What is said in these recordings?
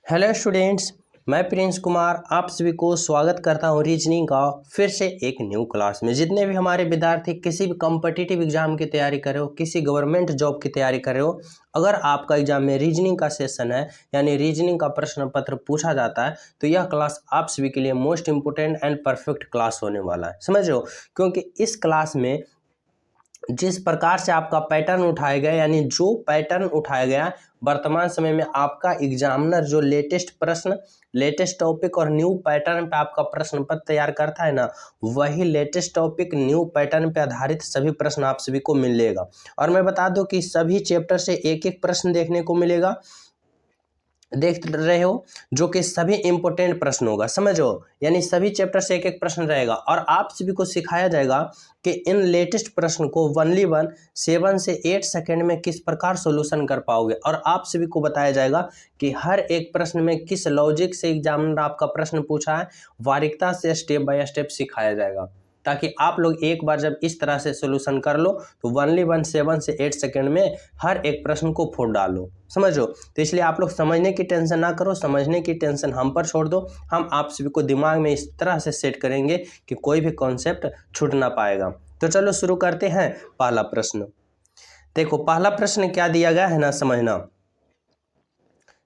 Hello students, मैं Prince Kumar आप सभी को स्वागत करता हूं रीजनिंग का फिर से एक न्यू क्लास में। जितने भी हमारे विद्यार्थी किसी भी कॉम्पिटिटिव एग्जाम की तैयारी कर रहे हो, किसी गवर्नमेंट जॉब की तैयारी कर रहे हो, अगर आपका एग्जाम में रीजनिंग का सेशन है यानी रीजनिंग का प्रश्न पत्र पूछा जाता है तो यह क्लास आप सभी के लिए most important and perfect class होने वाला है। समझ रहे हो, क्योंकि इस क्लास में जिस प्रकार से आपका पैटर्न उठाया गया यानी जो पैटर्न उठाया गया वर्तमान समय में आपका एग्जामिनर जो लेटेस्ट प्रश्न, लेटेस्ट टॉपिक और न्यू पैटर्न पे आपका प्रश्न पत्र तैयार करता है ना, वही लेटेस्ट टॉपिक न्यू पैटर्न पे आधारित सभी प्रश्न आप सभी को मिलेगा। और मैं बता दूं कि सभी चैप्टर से एक एक प्रश्न देखने को मिलेगा, देख रहे हो, जो कि सभी इंपॉर्टेंट प्रश्न होगा। समझो, यानी सभी चैप्टर से एक एक प्रश्न रहेगा और आप सभी को सिखाया जाएगा कि इन लेटेस्ट प्रश्न को ओनली 7 से 8 सेकंड में किस प्रकार सॉल्यूशन कर पाओगे। और आप सभी को बताया जाएगा कि हर एक प्रश्न में किस लॉजिक से एग्जामिनर आपका प्रश्न पूछा है, बारीकता से स्टेप बाय स्टेप सिखाया जाएगा, ताकि आप लोग एक बार जब इस तरह से सॉल्यूशन कर लो तो ओनली 7 से 8 सेकंड में हर एक प्रश्न को फोड़ डालो। समझो, तो इसलिए आप लोग समझने की टेंशन ना करो, समझने की टेंशन हम पर छोड़ दो। हम आप सभी को दिमाग में इस तरह से सेट करेंगे कि कोई भी कॉन्सेप्ट छूट ना पाएगा। तो चलो शुरू करते हैं। पहला प्रश्न देखो, पहला प्रश्न क्या दिया गया है ना, समझना।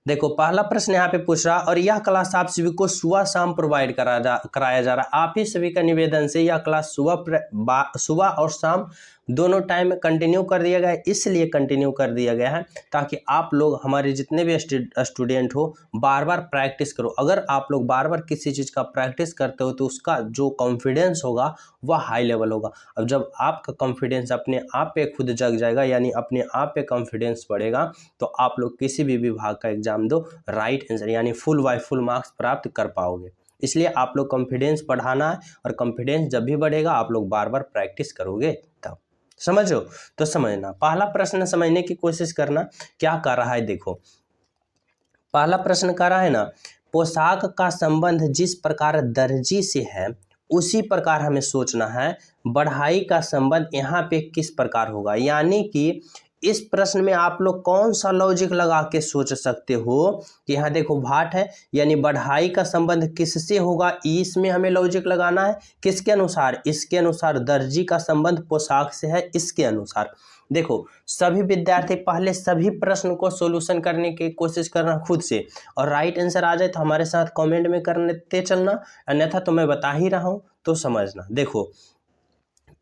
देखो, पहला प्रश्न यहाँ पे पूछ रहा, और यह क्लास आप सभी को सुबह शाम प्रोवाइड कराया जा रहा है। आप ही सभी का निवेदन से यह क्लास सुबह और शाम दोनों टाइम में कंटिन्यू कर दिया गया है। इसलिए कंटिन्यू कर दिया गया है ताकि आप लोग, हमारे जितने भी स्टूडेंट हो, बार बार प्रैक्टिस करो। अगर आप लोग बार बार किसी चीज़ का प्रैक्टिस करते हो तो उसका जो कॉन्फिडेंस होगा वह हाई लेवल होगा। अब जब आपका कॉन्फिडेंस अपने आप पे खुद जग जाएगा यानी अपने आप पे कॉन्फिडेंस बढ़ेगा तो आप लोग किसी भी विभाग का एग्जाम दो, राइट आंसर यानी फुल बाय फुल मार्क्स प्राप्त कर पाओगे। इसलिए आप लोग कॉन्फिडेंस बढ़ाना है, और कॉन्फिडेंस जब भी बढ़ेगा आप लोग बार बार प्रैक्टिस करोगे तब। समझो, तो समझना, पहला प्रश्न समझने की कोशिश करना क्या कर रहा है। देखो, पहला प्रश्न कर रहा है ना, पोशाक का संबंध जिस प्रकार दर्जी से है उसी प्रकार हमें सोचना है बढ़ाई का संबंध यहाँ पे किस प्रकार होगा। यानी कि इस प्रश्न में आप लोग कौन सा लॉजिक लगा के सोच सकते हो कि यहाँ देखो भाट है यानी बढ़ाई का संबंध किससे होगा, इसमें हमें लॉजिक लगाना है। किसके अनुसार? इसके अनुसार दर्जी का संबंध पोशाक से है, इसके अनुसार। देखो, सभी विद्यार्थी पहले सभी प्रश्न को सॉल्यूशन करने की कोशिश करना खुद से, और राइट आंसर आ जाए तो हमारे साथ कमेंट में करते चलना, अन्यथा तो मैं बता ही रहा हूँ तो समझना। देखो,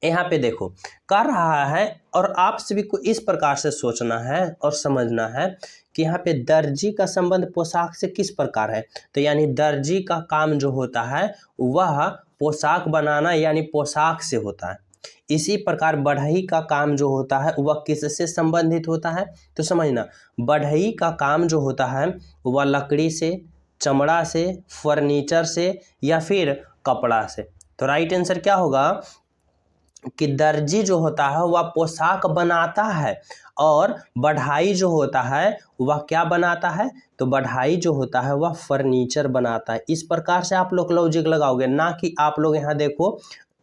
यहाँ पे देखो कर रहा है, और आप सभी को इस प्रकार से सोचना है और समझना है कि यहाँ पे दर्जी का संबंध पोशाक से किस प्रकार है। तो यानी दर्जी का काम जो होता है वह पोशाक बनाना यानी पोशाक से होता है। इसी प्रकार बढ़ई का काम जो होता है वह किससे संबंधित होता है, तो समझना, बढ़ई का काम जो होता है वह लकड़ी से, चमड़ा से, फर्नीचर से या फिर कपड़ा से। तो राइट आंसर क्या होगा कि दर्जी जो होता है वह पोशाक बनाता है, और बढ़ाई जो होता है वह क्या बनाता है, तो बढ़ाई जो होता है वह फर्नीचर बनाता है। इस प्रकार से आप लोग लॉजिक लगाओगे, ना कि आप लोग यहाँ देखो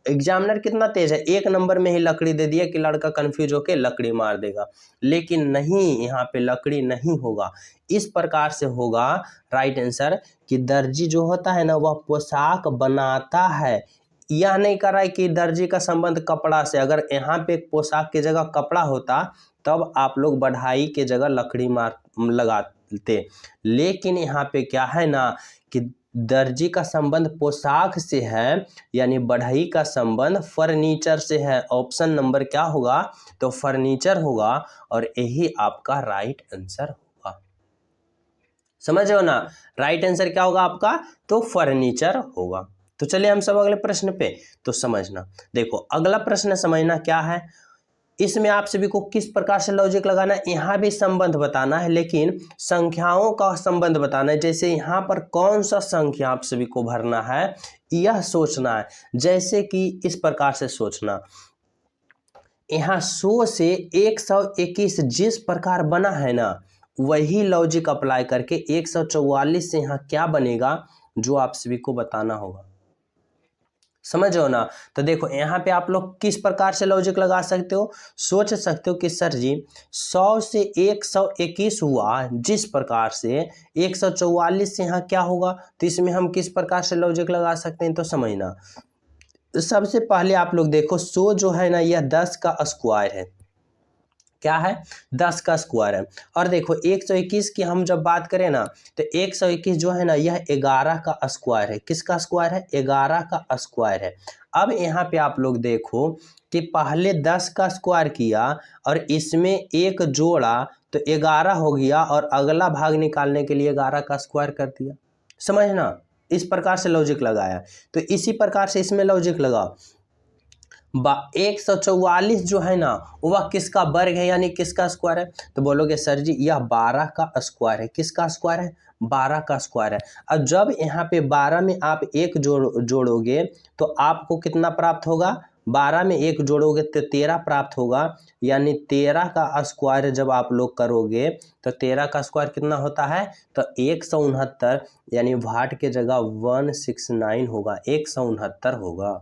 एग्जामिनर कितना तेज है, एक नंबर में ही लकड़ी दे दिया कि लड़का कंफ्यूज होके लकड़ी मार देगा। लेकिन नहीं, यहाँ पे लकड़ी नहीं होगा, इस प्रकार से होगा राइट आंसर कि दर्जी जो होता है ना वह पोशाक बनाता है। यह नहीं कर रहा है कि दर्जी का संबंध कपड़ा से। अगर यहाँ पे पोशाक की जगह कपड़ा होता तब आप लोग बढ़ाई के जगह लकड़ी मार लगाते, लेकिन यहाँ पे क्या है ना कि दर्जी का संबंध पोशाक से है यानी बढ़ई का संबंध फर्नीचर से है। ऑप्शन नंबर क्या होगा, तो फर्नीचर होगा, और यही आपका राइट आंसर होगा। समझ रहे हो ना, राइट आंसर क्या होगा आपका, तो फर्नीचर होगा। तो चलिए हम सब अगले प्रश्न पे तो समझना। देखो, अगला प्रश्न समझना क्या है, इसमें आप सभी को किस प्रकार से लॉजिक लगाना है, यहाँ भी संबंध बताना है लेकिन संख्याओं का संबंध बताना है। जैसे यहाँ पर कौन सा संख्या आप सभी को भरना है यह सोचना है। जैसे कि इस प्रकार से सोचना, यहाँ 100 से 121 जिस प्रकार बना है ना, वही लॉजिक अप्लाई करके 144 से यहाँ क्या बनेगा जो आप सभी को बताना होगा। समझ हो ना। तो देखो यहाँ पे आप लोग किस प्रकार से लॉजिक लगा सकते हो, सोच सकते हो कि सर जी 100 से 121 हुआ, जिस प्रकार से 144 से यहाँ क्या होगा, तो इसमें हम किस प्रकार से लॉजिक लगा सकते हैं, तो समझना। सबसे पहले आप लोग देखो 100 जो है ना यह 10 का स्क्वायर है, क्या है 10 का स्क्वायर है। और देखो 121 की हम जब बात करें ना तो 121 जो है ना यह 11 का स्क्वायर है, किसका स्क्वायर है, 11 का स्क्वायर है। अब यहाँ पे आप लोग देखो कि पहले 10 का स्क्वायर किया और इसमें एक जोड़ा तो 11 हो गया, और अगला भाग निकालने के लिए 11 का स्क्वायर कर दिया, समझना। इस प्रकार से लॉजिक लगाया। तो इसी प्रकार से इसमें लॉजिक लगाओ, 144 जो है ना वह किसका वर्ग है, यानी किसका स्क्वायर है, तो बोलोगे सर जी यह 12 का स्क्वायर है, किसका स्क्वायर है, 12 का स्क्वायर है। अब जब यहाँ पे 12 में आप एक जोड़ोगे तो आपको कितना प्राप्त होगा, 12 में एक जोड़ोगे तो 13 प्राप्त होगा, यानी 13 का स्क्वायर जब आप लोग करोगे तो 13 का स्क्वायर कितना होता है, तो 169, यानी वाट के जगह 169 होगा, 169 होगा।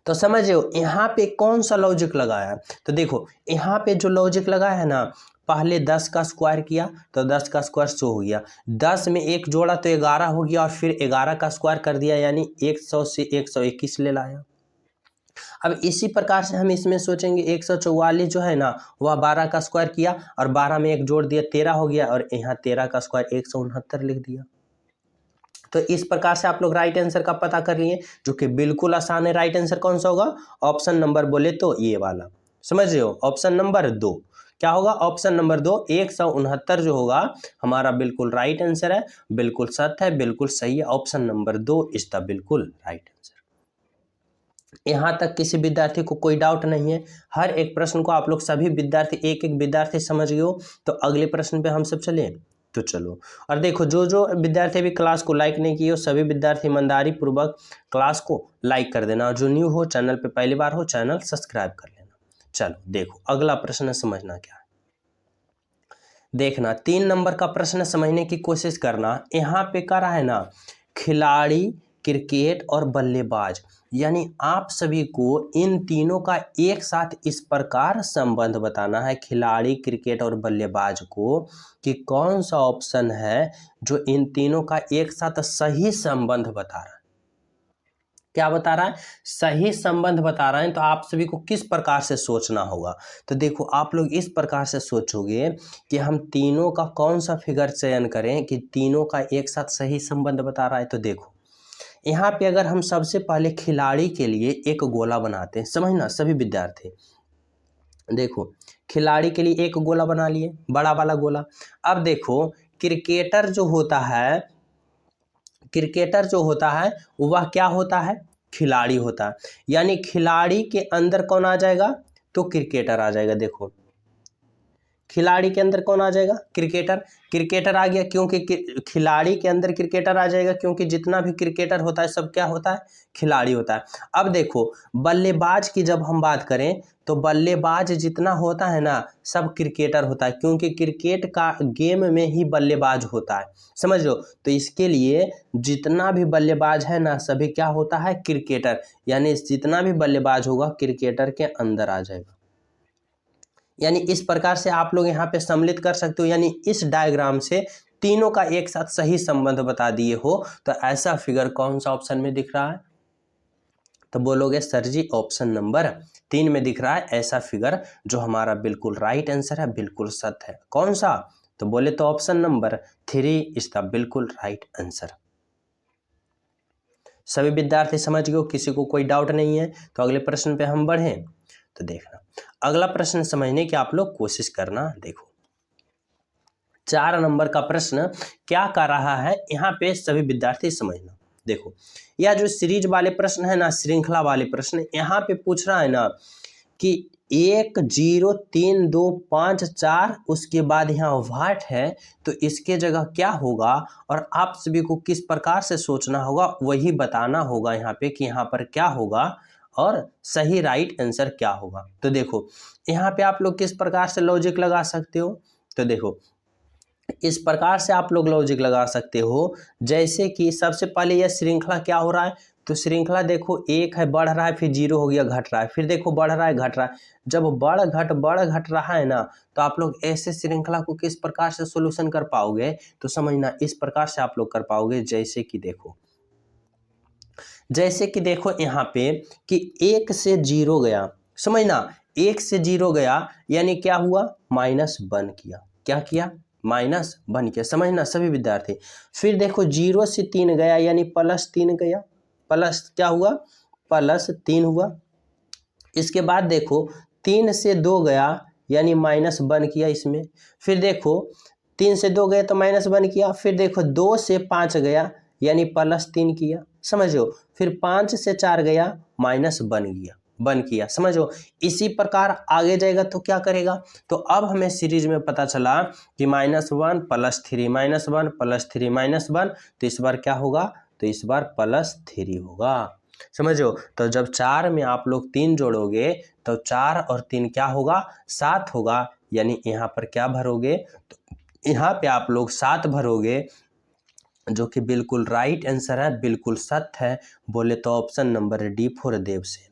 तो समझियो यहाँ पे कौन सा लॉजिक लगाया, तो देखो यहाँ पे जो लॉजिक लगाया है ना, पहले 10 का स्क्वायर किया तो 10 का स्क्वायर 100 हो गया, 10 में एक जोड़ा तो 11 हो गया, और फिर 11 का स्क्वायर कर दिया, यानी 100 से 121 ले लाया। अब इसी प्रकार से हम इसमें सोचेंगे 144 जो है ना वह 12 का स्क्वायर किया और 12 में एक जोड़ दिया 13 हो गया, और यहाँ 13 का स्क्वायर 169 लिख दिया। तो इस प्रकार से आप लोग राइट आंसर का पता कर लिए, जो कि बिल्कुल आसान है। राइट आंसर कौन सा होगा, ऑप्शन नंबर बोले तो ये वाला, समझ रहे हो, ऑप्शन नंबर 2 क्या होगा, ऑप्शन नंबर 2 169 जो होगा हमारा बिल्कुल राइट आंसर है, बिल्कुल सत्य है, बिल्कुल सही है। ऑप्शन नंबर 2 इज द बिल्कुल राइट आंसर। यहाँ तक किसी विद्यार्थी को कोई डाउट नहीं है, हर एक प्रश्न को आप लोग सभी विद्यार्थी एक एक विद्यार्थी समझ गए हो। तो अगले प्रश्न पे हम सब चले, तो चलो। और देखो जो जो विद्यार्थी अभी क्लास को लाइक नहीं किए हो, सभी विद्यार्थी ईमानदारी पूर्वक क्लास को लाइक कर देना, और जो न्यू हो चैनल पे पहली बार हो चैनल सब्सक्राइब कर लेना। चलो देखो अगला प्रश्न समझना क्या है, देखना 3 नंबर का प्रश्न समझने की कोशिश करना। यहाँ पे कह रहा है ना खिलाड़ी, क्रिकेट और बल्लेबाज, यानी आप सभी को इन तीनों का एक साथ इस प्रकार संबंध बताना है, खिलाड़ी, क्रिकेट और बल्लेबाज को, कि कौन सा ऑप्शन है जो इन तीनों का एक साथ सही संबंध बता रहा है। क्या बता रहा है, सही संबंध बता रहा है। तो आप सभी को किस प्रकार से सोचना होगा, तो देखो आप लोग इस प्रकार से सोचोगे कि हम तीनों का कौन सा फिगर चयन करें कि तीनों का एक साथ सही संबंध बता रहा है। तो देखो यहाँ पे अगर हम सबसे पहले खिलाड़ी के लिए एक गोला बनाते हैं, समझना सभी विद्यार्थी, देखो खिलाड़ी के लिए एक गोला बना लिए, बड़ा वाला गोला। अब देखो क्रिकेटर जो होता है, क्रिकेटर जो होता है वह क्या होता है, खिलाड़ी होता है, यानी खिलाड़ी के अंदर कौन आ जाएगा, तो क्रिकेटर आ जाएगा। देखो खिलाड़ी के अंदर कौन आ जाएगा, क्रिकेटर, क्रिकेटर आ गया, क्योंकि खिलाड़ी के अंदर क्रिकेटर आ जाएगा, क्योंकि जितना भी क्रिकेटर होता है सब क्या होता है, खिलाड़ी होता है। अब देखो बल्लेबाज की जब हम बात करें तो बल्लेबाज जितना होता है ना सब क्रिकेटर होता है, क्योंकि क्रिकेट का गेम में ही बल्लेबाज होता है, समझ लो। तो इसके लिए जितना भी बल्लेबाज है ना सभी क्या होता है, क्रिकेटर, यानी जितना भी बल्लेबाज होगा क्रिकेटर के अंदर आ जाएगा। यानी इस प्रकार से आप लोग यहाँ पे सम्मिलित कर सकते हो, यानी इस डायग्राम से तीनों का एक साथ सही संबंध बता दिए हो। तो ऐसा फिगर कौन सा ऑप्शन में दिख रहा है, तो बोलोगे सर जी ऑप्शन नंबर 3 में दिख रहा है ऐसा फिगर, जो हमारा बिल्कुल राइट आंसर है, बिल्कुल सत्य है। कौन सा, तो बोले तो ऑप्शन नंबर 3 इज द बिल्कुल राइट आंसर। सभी विद्यार्थी समझ गए हो, किसी को कोई डाउट नहीं है। तो अगले प्रश्न पे हम बढ़ें, तो देखना अगला प्रश्न समझने की आप लोग कोशिश करना। देखो 4 नंबर का प्रश्न क्या कर रहा है, यहाँ पे सभी विद्यार्थी समझना। देखो यह जो सीरीज वाले प्रश्न है ना, श्रृंखला वाले प्रश्न, यहाँ पे पूछ रहा है ना कि 1 0 3 2 5 4 उसके बाद यहाँ वाट है, तो इसके जगह क्या होगा, और आप सभी को किस प्रकार से सोचना होगा वही बताना होगा यहाँ पे कि यहाँ पर क्या होगा और सही राइट आंसर क्या होगा। तो देखो यहाँ पे आप लोग किस प्रकार से लॉजिक लगा सकते हो, तो देखो इस प्रकार से आप लोग लॉजिक लगा सकते हो, जैसे कि सबसे पहले यह श्रृंखला क्या हो रहा है, तो श्रृंखला देखो एक है बढ़ रहा है, फिर जीरो हो गया घट रहा है, फिर देखो बढ़ रहा है घट रहा है। जब बढ़ घट रहा है ना, तो आप लोग ऐसे श्रृंखला को किस प्रकार से सोल्यूशन कर पाओगे, तो समझना इस प्रकार से आप लोग कर पाओगे। जैसे कि देखो यहाँ पे कि एक से जीरो गया, समझना एक से जीरो गया यानी क्या हुआ, माइनस वन किया। क्या किया, माइनस वन किया, समझना सभी विद्यार्थी। फिर देखो जीरो से तीन गया यानी प्लस तीन गया, प्लस क्या हुआ, प्लस तीन हुआ। इसके बाद देखो तीन से दो गया यानी माइनस वन किया इसमें। फिर देखो तीन से दो गए तो माइनस वन किया। फिर देखो दो से पाँच गया यानी प्लस तीन किया, समझो। फिर पाँच से चार गया माइनस वन किया, समझो। इसी प्रकार आगे जाएगा तो क्या करेगा, तो अब हमें सीरीज में पता चला कि minus one plus three, minus one plus three, minus one, तो इस बार क्या होगा, तो इस बार प्लस थ्री होगा, समझो। तो जब चार में आप लोग तीन जोड़ोगे तो चार और तीन क्या होगा, सात होगा। यानी यहाँ पर क्या भरोगे, तो यहाँ पे आप लोग सात भरोगे, जो कि बिल्कुल राइट आंसर है, बिल्कुल सत्य है। बोले तो option number D for Devsena,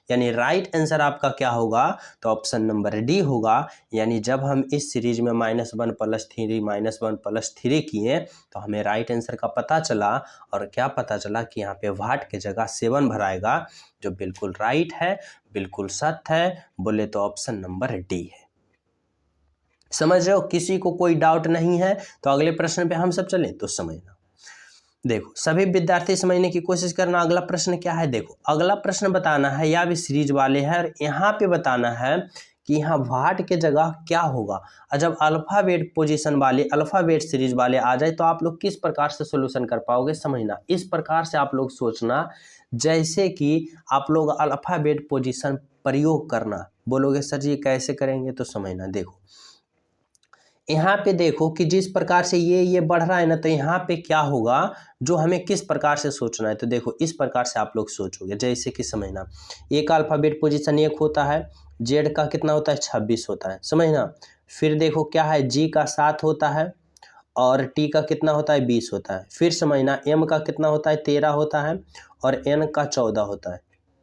यानी राइट आंसर आपका क्या होगा, तो ऑप्शन नंबर डी होगा। यानी जब हम इस सीरीज में minus one plus three, minus one plus three किए तो हमें राइट आंसर का पता चला। और क्या पता चला कि यहाँ पे वाट के जगह सेवन भराएगा, जो बिल्कुल राइट है, बिल्कुल सत्य है। बोले तो ऑप्शन नंबर डी है। समझ रहे हो, किसी को कोई डाउट नहीं है। तो अगले प्रश्न पे हम सब चलें तो समझना। देखो सभी विद्यार्थी समझने की कोशिश करना। अगला प्रश्न क्या है, देखो अगला प्रश्न बताना है, या भी सीरीज वाले हैं, और यहाँ पे बताना है कि यहाँ वाट के जगह क्या होगा। और जब अल्फाबेट पोजीशन वाले, अल्फाबेट सीरीज वाले आ जाए तो आप लोग किस प्रकार से सोल्यूशन कर पाओगे, समझना। इस प्रकार से आप लोग सोचना जैसे कि आप लोग अल्फाबेट पोजीशन प्रयोग करना। बोलोगे सर जी कैसे करेंगे, तो समझना। देखो यहाँ पे देखो कि जिस प्रकार से ये बढ़ रहा है ना, तो यहाँ पे क्या होगा, जो हमें किस प्रकार से सोचना है। तो देखो इस प्रकार से आप लोग सोचोगे, जैसे कि समझना, एक अल्फाबेट पोजीशन एक होता है, जेड का कितना होता है, 26 होता है, समझना। फिर देखो क्या है, जी का 7 होता है, और टी का कितना होता है, 20 होता है। फिर समझना एम का कितना होता है, 13 होता है, और एन का 14 होता है।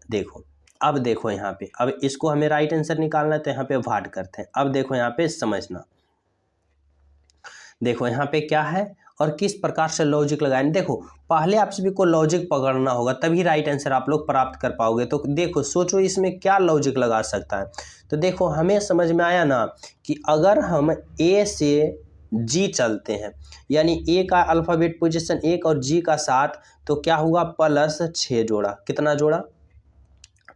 देखो अब देखो यहाँ पे, अब इसको हमें राइट आंसर निकालना है, तो यहाँ पे वाट करते हैं। अब देखो यहाँ पे समझना, देखो यहाँ पे क्या है और किस प्रकार से लॉजिक लगाएं। देखो पहले आप सभी को लॉजिक पकड़ना होगा, तभी राइट आंसर आप लोग प्राप्त कर पाओगे। तो देखो सोचो इसमें क्या लॉजिक लगा सकता है। तो देखो हमें समझ में आया ना कि अगर हम ए से जी चलते हैं, यानी ए का अल्फाबेट पोजीशन एक और जी का 7, तो क्या हुआ, प्लस 6 जोड़ा, कितना जोड़ा,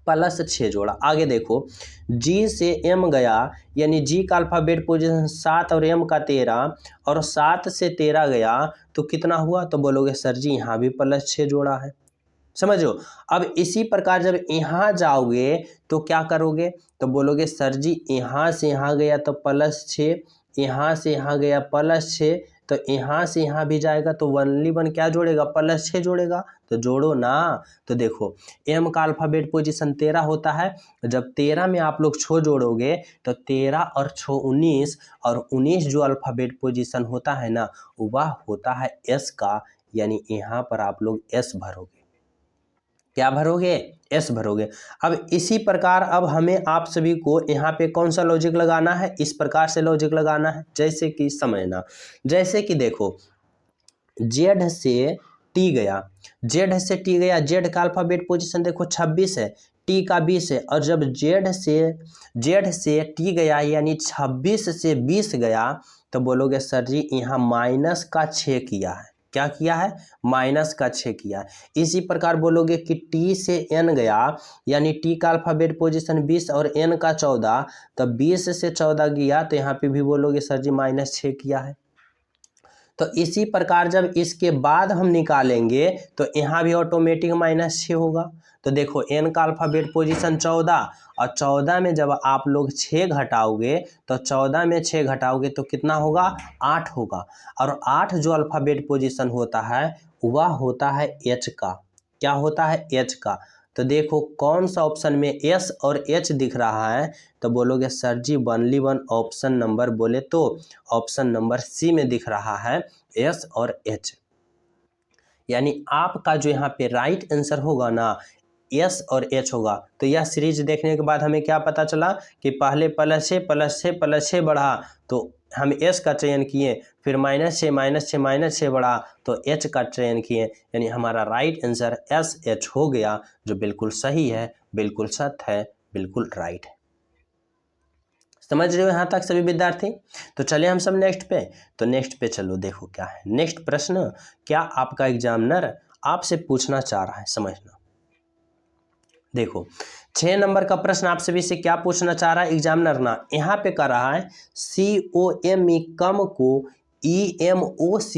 प्लस 6 जोड़ा। आगे देखो जी से एम गया, यानी जी का अल्फाबेट पोजीशन 7 और एम का 13, और 7 से 13 गया तो कितना हुआ, तो बोलोगे सर जी यहाँ भी प्लस 6 जोड़ा है, समझो। अब इसी प्रकार जब यहाँ जाओगे तो क्या करोगे, तो बोलोगे सर जी यहाँ से यहाँ गया तो प्लस 6, यहाँ से यहाँ गया प्लस 6, तो यहाँ से यहाँ भी जाएगा तो ओनली वन क्या जोड़ेगा, प्लस 6 जोड़ेगा। तो जोड़ो ना। तो देखो एम का अल्फाबेट पोजीशन 13 होता है, जब 13 में आप लोग 6 जोड़ोगे तो 13 और 6 19, और 19 जो अल्फाबेट पोजीशन होता है ना, वह होता है एस का। यानी यहाँ पर आप लोग एस भरोगे, क्या भरोगे, एस भरोगे। अब इसी प्रकार अब हमें आप सभी को यहाँ पे कौन सा लॉजिक लगाना है, इस प्रकार से लॉजिक लगाना है, जैसे कि समझना। जैसे कि देखो जेड से टी गया, जेड से टी गया, जेड का अल्फाबेट पोजीशन देखो 26 है, टी का 20 है, और जब जेड से टी गया यानी 26 से 20 गया, तो बोलोगे सर जी यहाँ माइनस का 6 किया है, क्या किया है, माइनस का 6 किया है। इसी प्रकार बोलोगे कि टी से एन गया, यानी टी का अल्फाबेट पोजीशन 20 और एन का 14, तो 20 से 14 गया तो यहाँ पे भी बोलोगे सर जी -6 किया है। तो इसी प्रकार जब इसके बाद हम निकालेंगे तो यहाँ भी ऑटोमेटिक -6 होगा। तो देखो एन का अल्फाबेट पोजीशन 14, और 14 में जब आप लोग 6 घटाओगे तो 14 में 6 घटाओगे तो कितना होगा, 8 होगा। और 8 जो अल्फाबेट पोजीशन होता है वह होता है एच का, क्या होता है, एच का। तो देखो कौन सा ऑप्शन में एस और एच दिख रहा है, तो बोलोगे सर जी ओनली वन ऑप्शन नंबर, बोले तो ऑप्शन नंबर सी में दिख रहा है एस और एच। यानी आपका जो यहाँ पे राइट आंसर होगा ना एस और एच होगा। तो यह सीरीज देखने के बाद हमें क्या पता चला कि पहले +6 बढ़ा तो हम एस का चयन किए, फिर -6 बढ़ा तो एच का चयन किए, यानी हमारा राइट आंसर एस एच हो गया, जो बिल्कुल सही है, बिल्कुल सत्य है, बिल्कुल राइट है। समझ रहे हो यहाँ तक सभी विद्यार्थी? तो चलिए हम सब नेक्स्ट पे। तो नेक्स्ट पे चलो, देखो क्या है नेक्स्ट प्रश्न, क्या आपका एग्जामिनर आपसे पूछना चाह रहा है, समझना। देखो 6 नंबर का प्रश्न आप सभी से क्या पूछना चाह रहा है एग्जामिनर ना, यहाँ पे कर रहा है COME कम को EMOC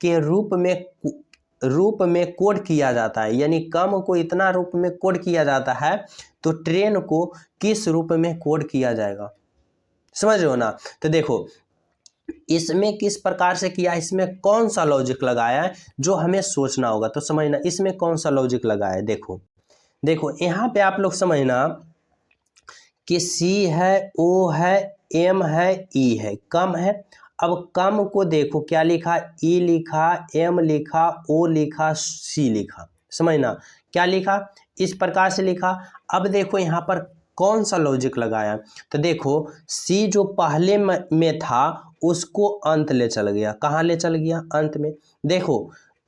के रूप में कोड किया जाता है, यानी कम को इतना रूप में कोड किया जाता है, तो ट्रेन को किस रूप में कोड किया जाएगा, समझ रहे हो ना। तो देखो इसमें किस प्रकार से किया, इसमें कौन सा लॉजिक लगाया है जो हमें सोचना होगा। तो समझना इसमें कौन सा लॉजिक लगाया है। देखो यहाँ पे आप लोग समझना कि C है, O है, M है, E है, कम है। अब कम को देखो क्या लिखा, E लिखा, M लिखा, O लिखा, C लिखा, समझना क्या लिखा, इस प्रकार से लिखा। अब देखो यहाँ पर कौन सा लॉजिक लगाया, तो देखो C जो पहले में था उसको अंत ले चल गया, कहाँ ले चल गया, अंत में। देखो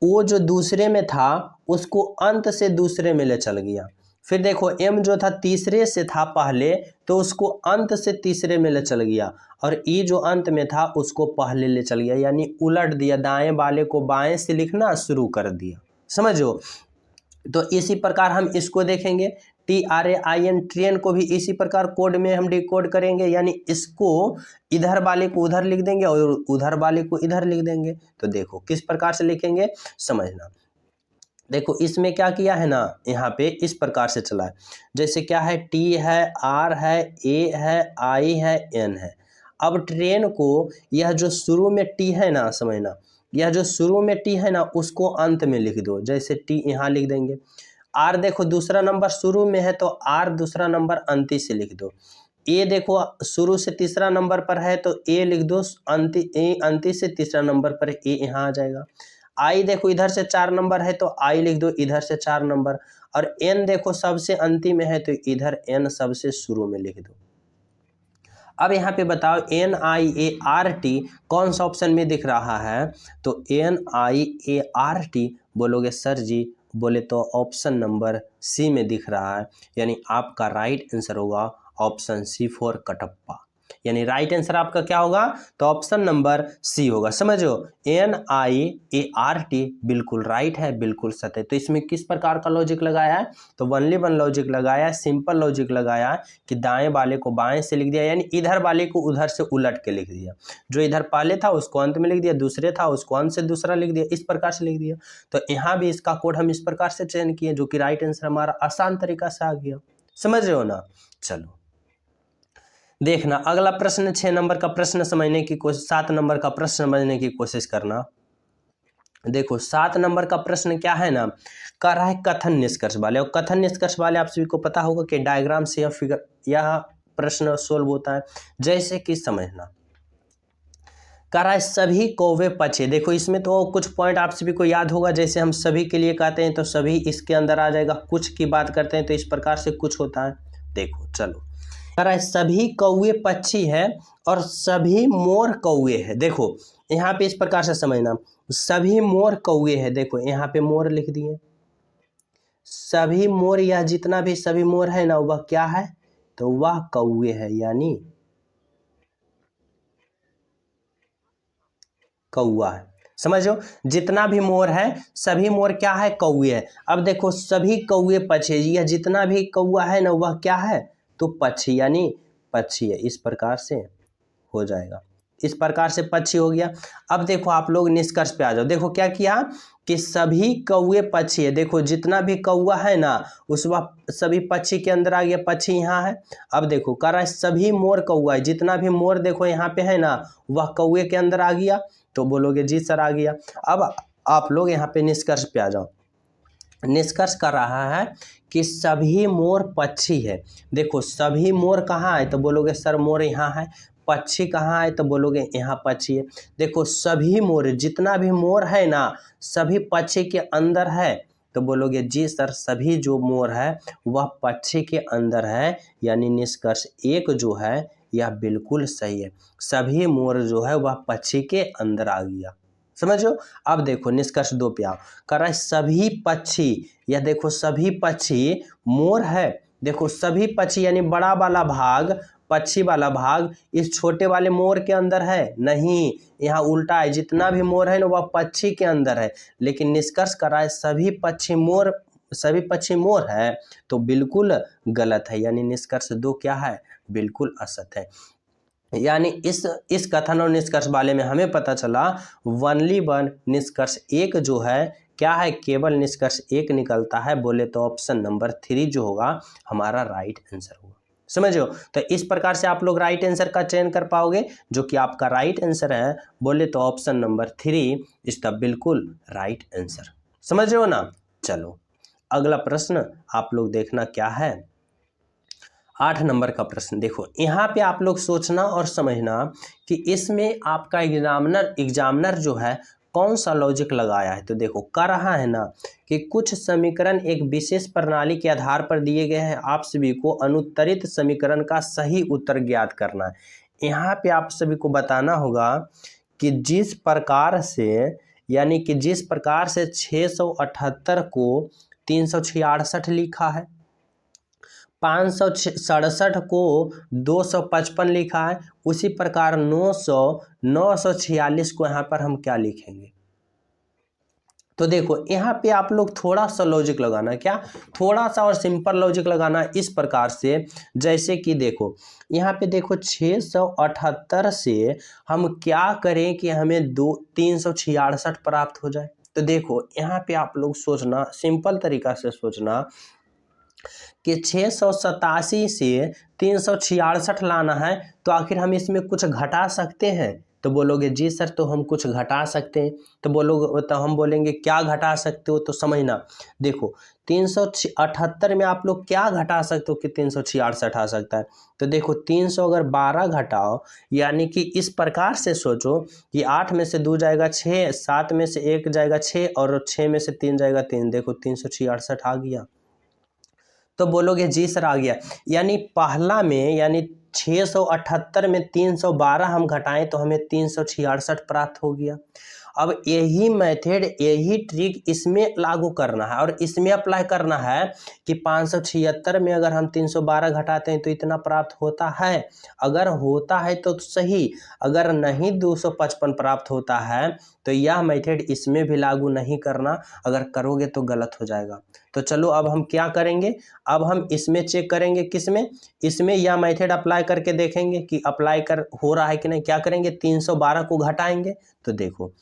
वो जो दूसरे में था उसको अंत से दूसरे में ले चल गया। फिर देखो M जो था तीसरे से था पहले, तो उसको अंत से तीसरे में ले चल गया, और E जो अंत में था उसको पहले ले चल गया, यानी उलट दिया, दाएं वाले को बाएं से लिखना शुरू कर दिया, समझो। तो इसी प्रकार हम इसको देखेंगे, TRAIN ट्रेन को भी इसी प्रकार कोड में हम डिकोड करेंगे, यानी इसको इधर वाले को उधर लिख देंगे और उधर वाले को इधर लिख देंगे। तो देखो किस प्रकार से लिखेंगे, समझना। देखो इसमें क्या किया है ना, यहाँ पे इस प्रकार से चला है, जैसे क्या है, T है, R है, A है, I है, N है। अब ट्रेन को यह जो शुरू में T है ना, समझना, यह जो शुरू में T है ना उसको अंत में लिख दो, जैसे T यहाँ लिख देंगे। R देखो दूसरा नंबर शुरू में है तो R दूसरा नंबर अंति से लिख दो। A देखो शुरू से तीसरा नंबर पर है तो A लिख दो, अंति से तीसरा नंबर पर A यहाँ आ जाएगा। I देखो इधर से 4 नंबर है तो I लिख दो इधर से 4 नंबर, और N देखो सबसे अंतिम में है तो इधर N सबसे शुरू में लिख दो। अब यहाँ पे बताओ NIART कौन सा ऑप्शन में दिख रहा है, तो NIART बोलोगे सर जी, बोले तो ऑप्शन नंबर C में दिख रहा है, यानी आपका राइट आंसर होगा ऑप्शन C फॉर कटप्पा, यानी राइट आंसर आपका क्या होगा, तो ऑप्शन नंबर C होगा, समझो। NIART बिल्कुल राइट है, बिल्कुल सत्य है। तो इसमें किस प्रकार का लॉजिक लगाया है, तो वनली वन लॉजिक लगाया है, सिंपल लॉजिक लगाया है कि दाएं वाले को बाएं से लिख दिया, यानी इधर वाले को उधर से उलट के लिख दिया, जो इधर पहले था उसको अंत में लिख दिया, दूसरे था उसको अंत से दूसरा लिख दिया, इस प्रकार से लिख दिया। तो यहाँ भी इसका कोड हम इस प्रकार से चयन किए, जो कि राइट आंसर हमारा आसान तरीका से आ गया, समझ रहे हो ना। चलो देखना अगला प्रश्न, 6 नंबर का प्रश्न समझने की कोशिश, 7 नंबर का प्रश्न समझने की कोशिश करना। देखो 7 नंबर का प्रश्न क्या है ना, कर रहा है कथन निष्कर्ष वाले, और कथन निष्कर्ष वाले आप सभी को पता होगा कि डायग्राम से यह प्रश्न सोल्व होता है। जैसे कि समझना, कर रहा है सभी कौवे पक्षी, देखो इसमें तो कुछ पॉइंट आप सभी को याद होगा, जैसे हम सभी के लिए कहते हैं तो सभी इसके अंदर आ जाएगा, कुछ की बात करते हैं तो इस प्रकार से कुछ होता है। देखो चलो, कह रहा है सभी कौवे पक्षी है और सभी मोर कौवे है। देखो यहाँ पे इस प्रकार से समझना, सभी मोर कौवे है, देखो यहाँ पे मोर लिख दिए, सभी मोर, यह जितना भी सभी मोर है ना वह क्या है, तो वह कौवे है, यानी कौआ है, समझो। जितना भी मोर है सभी मोर क्या है, कौवे है। अब देखो सभी कौवे पक्षी, यह जितना भी कौआ है ना वह क्या है, तो पक्षी, यानी पक्षी है, इस प्रकार से हो जाएगा, इस प्रकार से पक्षी हो गया। अब देखो आप लोग निष्कर्ष पे आ जाओ, देखो क्या किया कि सभी कौवे पक्षी है, देखो जितना भी कौआ है ना उस वह सभी पक्षी के अंदर आ गया, पक्षी यहाँ है। अब देखो कह रहा है सभी मोर कौआ है, जितना भी मोर देखो यहाँ पे है ना वह कौए के अंदर आ गया, तो बोलोगे जी सर आ गया। अब आप लोग यहाँ पे निष्कर्ष पे आ जाओ, निष्कर्ष कर रहा है कि सभी मोर पक्षी है, देखो सभी मोर कहाँ है, तो बोलोगे सर मोर यहाँ है, पक्षी कहाँ है, तो बोलोगे यहाँ पक्षी है। देखो सभी मोर, जितना भी मोर है ना सभी पक्षी के अंदर है, तो बोलोगे जी सर सभी जो मोर है वह पक्षी के अंदर है, यानी निष्कर्ष एक जो है यह बिल्कुल सही है। सभी मोर जो है वह पक्षी के अंदर आ गया, समझो। अब देखो निष्कर्ष 2 पे आओ, कर रहा है सभी पक्षी, यह देखो सभी पक्षी मोर है, देखो सभी पक्षी यानी बड़ा वाला भाग, पक्षी वाला भाग इस छोटे वाले मोर के अंदर है नहीं, यहाँ उल्टा है, जितना भी मोर है ना वह पक्षी के अंदर है। लेकिन निष्कर्ष कर रहा है सभी पक्षी मोर है, तो बिल्कुल गलत है, यानी निष्कर्ष 2 क्या है, बिल्कुल असत्य है। यानी इस कथन और निष्कर्ष वाले में हमें पता चला ओनली वन, निष्कर्ष 1 जो है क्या है, केवल निष्कर्ष 1 निकलता है। बोले तो ऑप्शन नंबर 3 जो होगा हमारा राइट आंसर होगा, समझो। तो इस प्रकार से आप लोग राइट आंसर का चयन कर पाओगे, जो कि आपका राइट आंसर है। बोले तो ऑप्शन नंबर 3 इसका बिल्कुल राइट आंसर, समझ रहे हो ना। चलो अगला प्रश्न आप लोग देखना क्या है, 8 नंबर का प्रश्न। देखो यहाँ पे आप लोग सोचना और समझना कि इसमें आपका एग्जामिनर जो है कौन सा लॉजिक लगाया है। तो देखो कर रहा है ना कि कुछ समीकरण एक विशेष प्रणाली के आधार पर दिए गए हैं, आप सभी को अनुत्तरित समीकरण का सही उत्तर ज्ञात करना है। यहाँ पे आप सभी को बताना होगा कि जिस प्रकार से 678 को 366 लिखा है, 567 को 255 लिखा है, उसी प्रकार 946 को यहाँ पर हम क्या लिखेंगे। तो देखो यहाँ पे आप लोग थोड़ा सा लॉजिक लगाना, क्या थोड़ा सा और सिंपल लॉजिक लगाना इस प्रकार से, जैसे कि देखो यहाँ पे देखो 678 से हम क्या करें कि हमें 366 प्राप्त हो जाए। तो देखो यहाँ पे आप लोग सोचना, सिंपल तरीका से सोचना कि 687 से 366 लाना है, तो आखिर हम इसमें कुछ घटा सकते हैं। तो बोलोगे जी सर तो हम कुछ घटा सकते हैं, तो हम बोलेंगे क्या घटा सकते हो, तो समझना। देखो 378 में आप लोग क्या घटा सकते हो कि 366 आ सकता है। तो देखो 300 अगर 12 घटाओ, यानी कि इस प्रकार से सोचो कि 8 में से 2 जाएगा 6, 7 में से 1 जाएगा 6 और 6 में से 3 जाएगा 3, देखो 366 आ गया। तो बोलोगे जी सर आ गया, यानी पहला में यानी 678 में 312 हम घटाएं तो हमें 366 प्राप्त हो गया। अब यही मेथड, यही ट्रिक इसमें लागू करना है और इसमें अप्लाई करना है कि 576 में अगर हम 312 घटाते हैं तो इतना प्राप्त होता है। अगर होता है तो सही, अगर नहीं 255 प्राप्त होता है तो यह मेथड इसमें भी लागू नहीं करना, अगर करोगे तो गलत हो जाएगा। तो चलो अब हम क्या करेंगे, अब हम इसमें चेक करेंगे, किसमें, इसमें यह मेथड अप्लाई करके देखेंगे कि अप्लाई हो रहा है कि नहीं। क्या करेंगे, 312 को घटाएंगे। तो देखो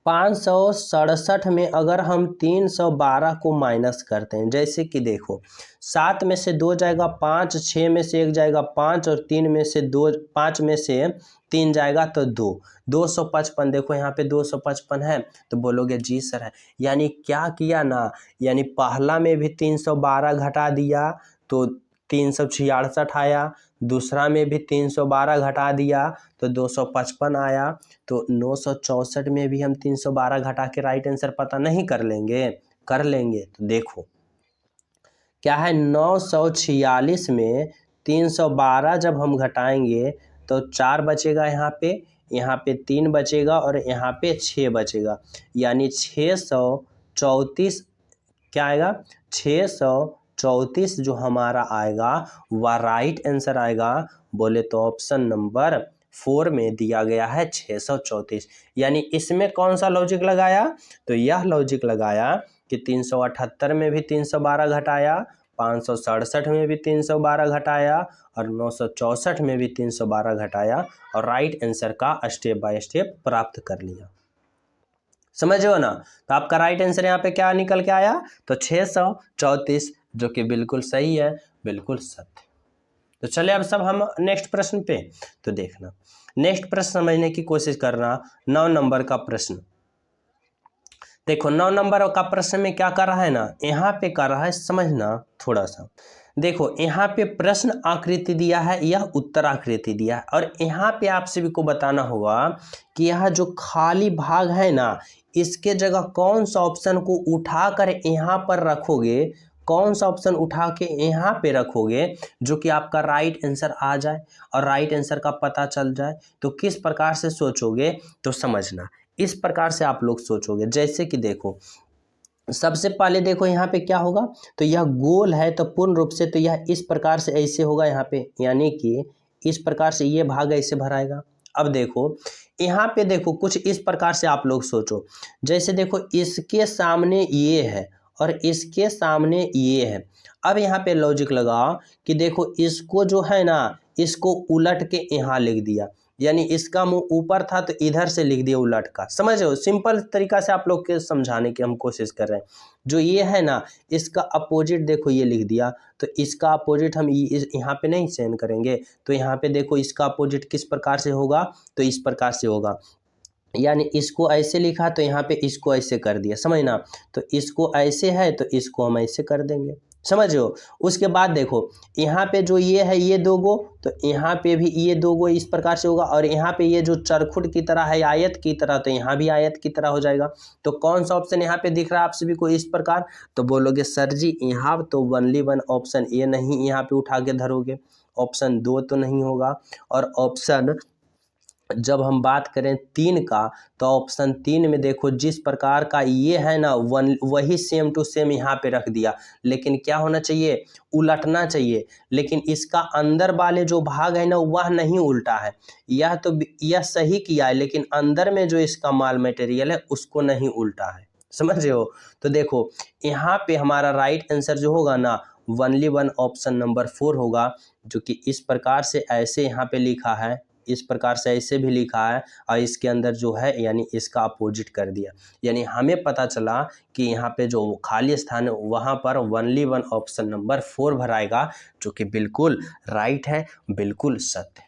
567 में अगर हम 312 को माइनस करते हैं, जैसे कि देखो 7 में से 2 जाएगा 5, 6 में से 1 जाएगा 5 और 5 में से 3 जाएगा तो 255। देखो यहाँ पे 255 है, तो बोलोगे जी सर है। यानी क्या किया ना, यानी पहला में भी 312 घटा दिया तो 366 आया, दूसरा में भी 312 घटा दिया तो 255 आया, तो 964 में भी हम 312 घटा के राइट आंसर पता नहीं कर लेंगे, कर लेंगे। तो देखो क्या है, 946 में 312 जब हम घटाएंगे तो 4 बचेगा, यहाँ पे 3 बचेगा और यहाँ पे 6 बचेगा, यानी 634 क्या आएगा, 634 जो हमारा आएगा वह राइट आंसर आएगा। बोले तो ऑप्शन नंबर 4 में दिया गया है 634। यानी इसमें कौन सा लॉजिक लगाया, तो यह लॉजिक लगाया कि 378 में भी 312 घटाया, 567 में भी 312 घटाया और 964 में भी 312 घटाया और राइट आंसर का स्टेप बाय स्टेप प्राप्त कर लिया। समझ हो ना। तो आपका राइट आंसर यहाँ पे क्या निकल के आया, तो 634, जो कि बिल्कुल सही है, बिल्कुल सत्य। तो चले अब सब हम नेक्स्ट प्रश्न पे। तो देखना नेक्स्ट प्रश्न समझने की कोशिश करना, 9 नंबर का प्रश्न। देखो 9 नंबर का प्रश्न में क्या कर रहा है ना, यहाँ पे कर रहा है, समझना थोड़ा सा। देखो यहाँ पे प्रश्न आकृति दिया है, यह उत्तर आकृति दिया है, और यहाँ पे आप सभी को बताना होगा कि यह जो खाली भाग है ना, इसके जगह कौन सा ऑप्शन को उठाकर यहाँ पर रखोगे, कौन सा ऑप्शन उठा के यहाँ पे रखोगे जो कि आपका राइट आंसर आ जाए और राइट आंसर का पता चल जाए। तो किस प्रकार से सोचोगे तो समझना, इस प्रकार से आप लोग सोचोगे। जैसे कि देखो, सबसे पहले देखो यहाँ पे क्या होगा, तो यह गोल है तो पूर्ण रूप से तो यह इस प्रकार से ऐसे होगा यहाँ पे, यानी कि इस प्रकार से ये भाग ऐसे भराएगा। अब देखो यहाँ पे देखो कुछ इस प्रकार से आप लोग सोचो, जैसे देखो इसके सामने ये है और इसके सामने ये है। अब यहाँ पे लॉजिक लगाओ कि देखो इसको जो है ना, इसको उलट के यहाँ लिख दिया, यानी इसका मुंह ऊपर था तो इधर से लिख दिया उलट का। समझ रहे हो, सिंपल तरीका से आप लोग के समझाने की हम कोशिश कर रहे हैं। जो ये है ना, इसका अपोजिट देखो ये लिख दिया, तो इसका अपोजिट हम यहाँ पे नहीं चयन करेंगे, तो यहाँ पे देखो इसका अपोजिट किस प्रकार से होगा, तो इस प्रकार से होगा। यानी इसको ऐसे लिखा तो यहाँ पे इसको ऐसे कर दिया, समझना। तो इसको ऐसे है तो इसको हम ऐसे कर देंगे, समझ रहे हो। उसके बाद देखो यहाँ पे जो ये है ये दो गो, तो यहाँ पे भी ये दो गो इस प्रकार से होगा, और यहाँ पे ये जो चरखुट की तरह है आयत की तरह, तो यहाँ भी आयत की तरह हो जाएगा। तो कौन सा ऑप्शन यहाँ पे दिख रहा है आप सभी को इस प्रकार, तो बोलोगे सर जी यहाँ तो ओनली वन ऑप्शन ए नहीं यहाँ पे उठा के धरोगे, ऑप्शन 2 तो नहीं होगा, और ऑप्शन जब हम बात करें 3 का, तो ऑप्शन 3 में देखो जिस प्रकार का ये है ना, वही सेम टू सेम यहाँ पे रख दिया, लेकिन क्या होना चाहिए, उलटना चाहिए। लेकिन इसका अंदर वाले जो भाग है ना वह नहीं उल्टा है, यह तो यह सही किया है, लेकिन अंदर में जो इसका माल मटेरियल है उसको नहीं उल्टा है, समझ रहे हो। तो देखो यहाँ पे हमारा राइट आंसर जो होगा ना, ओनली वन ऑप्शन नंबर 4 होगा, जो कि इस प्रकार से ऐसे यहाँ पे लिखा है, इस प्रकार से ऐसे भी लिखा है, और इसके अंदर जो है यानी इसका अपोजिट कर दिया। यानी हमें पता चला कि यहाँ पे जो खाली स्थान है वहाँ पर ओनली वन ऑप्शन नंबर 4 भराएगा, जो कि बिल्कुल राइट है, बिल्कुल सत्य है।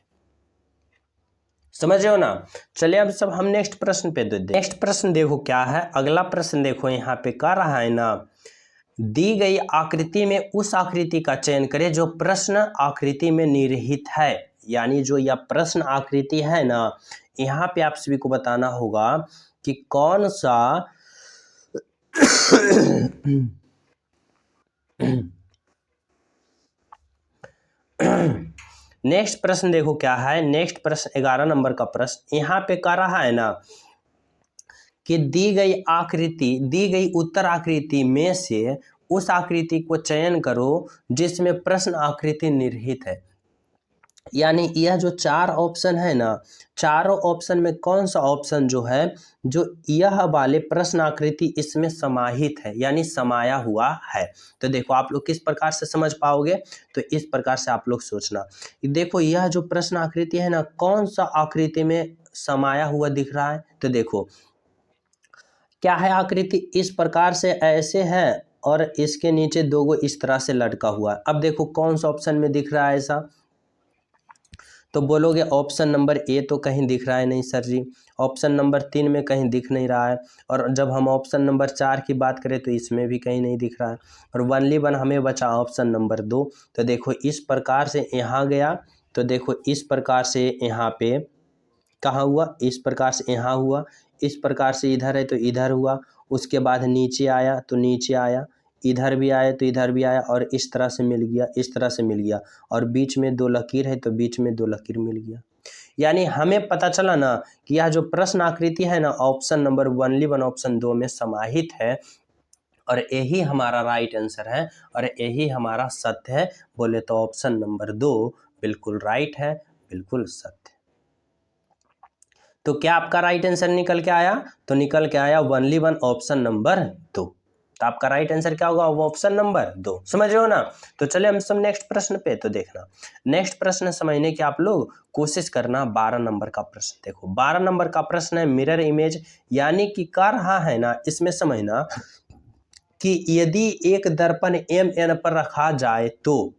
समझ रहे हो ना। चलिए अब सब हम नेक्स्ट प्रश्न पे दे। नेक्स्ट प्रश्न देखो क्या है, अगला प्रश्न देखो यहाँ पे कह रहा है ना, दी गई आकृति में उस आकृति का चयन करें जो प्रश्न आकृति में निहित है। यानी जो यह प्रश्न आकृति है ना, यहाँ पे आप सभी को बताना होगा कि कौन सा नेक्स्ट प्रश्न देखो क्या है, नेक्स्ट प्रश्न 11 नंबर का प्रश्न यहाँ पे कह रहा है ना कि दी गई उत्तर आकृति में से उस आकृति को चयन करो जिसमें प्रश्न आकृति निहित है। यानी यह जो 4 ऑप्शन है ना, चारों ऑप्शन में कौन सा ऑप्शन जो है, जो यह वाले प्रश्न आकृति इसमें समाहित है, यानी समाया हुआ है। तो देखो आप लोग किस प्रकार से समझ पाओगे, तो इस प्रकार से आप लोग सोचना। देखो यह जो प्रश्न आकृति है ना, कौन सा आकृति में समाया हुआ दिख रहा है, तो देखो क्या है आकृति, इस प्रकार से ऐसे है और इसके नीचे 2 गो इस तरह से लटका हुआ है। अब देखो कौन सा ऑप्शन में दिख रहा है ऐसा, तो बोलोगे ऑप्शन नंबर ए तो कहीं दिख रहा है नहीं सर जी, ऑप्शन नंबर 3 में कहीं दिख नहीं रहा है, और जब हम ऑप्शन नंबर 4 की बात करें तो इसमें भी कहीं नहीं दिख रहा है, और ओनली वन हमें बचा ऑप्शन नंबर 2। तो देखो इस प्रकार से यहाँ गया, तो देखो इस प्रकार से यहाँ पे कहाँ हुआ, इस प्रकार से यहाँ हुआ, इस प्रकार से इधर है तो इधर हुआ, उसके बाद नीचे आया तो नीचे आया, इधर भी आया तो इधर भी आया, और इस तरह से मिल गया, इस तरह से मिल गया, और बीच में 2 लकीर है तो बीच में 2 लकीर मिल गया। यानी हमें पता चला ना कि यह जो प्रश्न आकृति है ना, option number only one option 2 में समाहित है, और यही हमारा राइट आंसर है और यही हमारा सत्य है। बोले तो ऑप्शन नंबर 2 बिल्कुल राइट है, बिल्कुल सत्य। तो क्या आपका राइट आंसर निकल के आया, तो निकल के आया ओनली वन ऑप्शन नंबर 2। तो आपका राइट आंसर क्या होगा, वो ऑप्शन नंबर 2। समझ रहे हो ना। तो चलिए हम सब नेक्स्ट प्रश्न पे तो देखना, नेक्स्ट प्रश्न समझने की आप लोग कोशिश करना। 12 नंबर का प्रश्न देखो, 12 नंबर का प्रश्न है मिरर इमेज, यानी कि कह रहा है ना, इसमें समझना कि यदि एक दर्पण mn पर रखा जाए, तो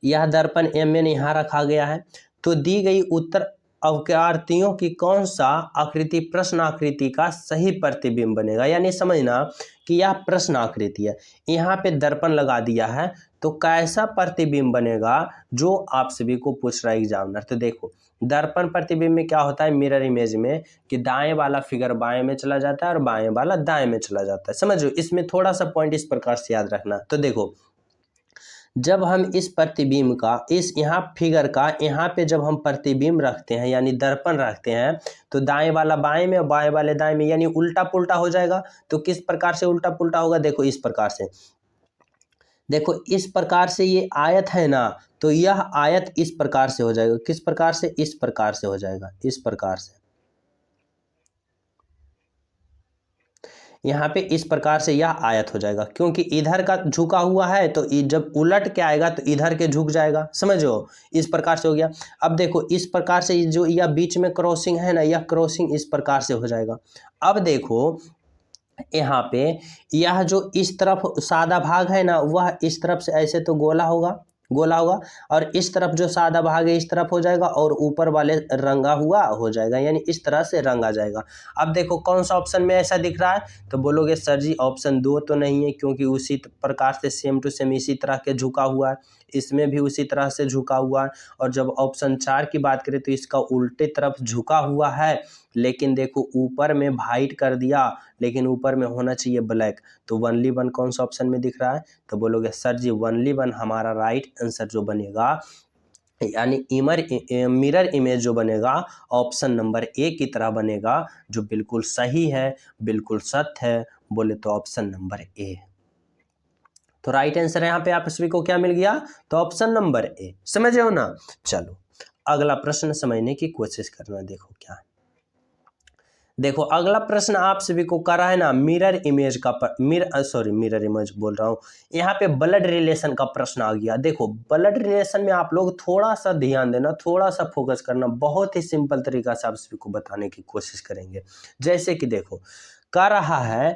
यह दर्पण mn यहाँ रखा गया है, तो दी गई उत्तर अवकार्तियों की कौन सा आकृति प्रश्न आकृति का सही प्रतिबिंब बनेगा। यानी समझना कि यह प्रश्न आकृति है, यहाँ पे दर्पण लगा दिया है, तो कैसा प्रतिबिंब बनेगा जो आप सभी को पूछ रहा है एग्जामिनर। तो देखो दर्पण प्रतिबिंब में क्या होता है, मिरर इमेज में, कि दाएं वाला फिगर बाएं में चला जाता है और बाएं वाला दाएं में चला जाता है। समझो इसमें थोड़ा सा पॉइंट इस प्रकार से याद रखना। तो देखो जब हम इस प्रतिबिंब का इस यहाँ फिगर का यहाँ पे जब हम प्रतिबिंब रखते हैं यानी दर्पण रखते हैं, तो दाएं वाला बाएं में और बाएं वाले दाएं में, यानी उल्टा पुल्टा हो जाएगा। तो किस प्रकार से उल्टा पुल्टा होगा, देखो इस प्रकार से, देखो इस प्रकार से ये आयत है ना, तो यह आयत इस प्रकार से हो जाएगा। किस प्रकार से, इस प्रकार से हो जाएगा, इस प्रकार से। यहाँ पे इस प्रकार से यह आयत हो जाएगा, क्योंकि इधर का झुका हुआ है, तो जब उलट के आएगा तो इधर के झुक जाएगा। समझो इस प्रकार से हो गया। अब देखो इस प्रकार से जो यह बीच में क्रॉसिंग है ना, यह क्रॉसिंग इस प्रकार से हो जाएगा। अब देखो यहाँ पे यह जो इस तरफ सादा भाग है ना, वह इस तरफ से ऐसे तो गोला होगा, गोला होगा, और इस तरफ जो सादा भाग है इस तरफ हो जाएगा, और ऊपर वाले रंगा हुआ हो जाएगा, यानी इस तरह से रंगा जाएगा। अब देखो कौन सा ऑप्शन में ऐसा दिख रहा है, तो बोलोगे सर जी ऑप्शन 2 तो नहीं है, क्योंकि उसी प्रकार से सेम टू सेम इसी तरह के झुका हुआ है, इसमें भी उसी तरह से झुका हुआ है। और जब ऑप्शन 4 की बात करें तो इसका उल्टे तरफ झुका हुआ है, लेकिन देखो ऊपर में वाइट कर दिया, लेकिन ऊपर में होना चाहिए ब्लैक। तो ओनली वन कौन सा ऑप्शन में दिख रहा है, तो बोलोगे सर जी ओनली वन हमारा राइट आंसर जो बनेगा, यानी मिरर इमेज जो बनेगा ऑप्शन नंबर ए की तरह बनेगा, जो बिल्कुल सही है, बिल्कुल सत्य है, बोले तो ऑप्शन नंबर ए। तो राइट आंसर यहाँ पे आप सभी को क्या मिल गया, तो ऑप्शन नंबर ए। समझे हो ना। चलो अगला प्रश्न समझने की कोशिश करना। देखो क्या है, देखो अगला प्रश्न आप सभी को कर रहा है ना मिरर इमेज का मिरर इमेज बोल रहा हूँ, यहाँ पे ब्लड रिलेशन का प्रश्न आ गया। देखो ब्लड रिलेशन में आप लोग थोड़ा सा ध्यान देना, थोड़ा सा फोकस करना, बहुत ही सिंपल तरीका से आप सभी को बताने की कोशिश करेंगे। जैसे कि देखो कर रहा है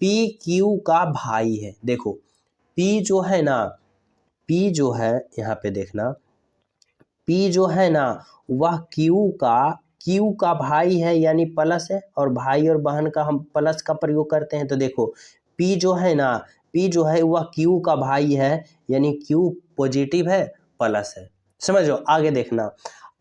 पी क्यू का भाई है। देखो पी जो है ना, पी जो है यहाँ पे देखना, पी जो है ना वह क्यू का भाई है, यानी प्लस है, और भाई और बहन का हम प्लस का प्रयोग करते हैं। तो देखो पी जो है ना, पी जो है वह क्यू का भाई है, यानी क्यू पॉजिटिव है, प्लस है। समझो आगे देखना,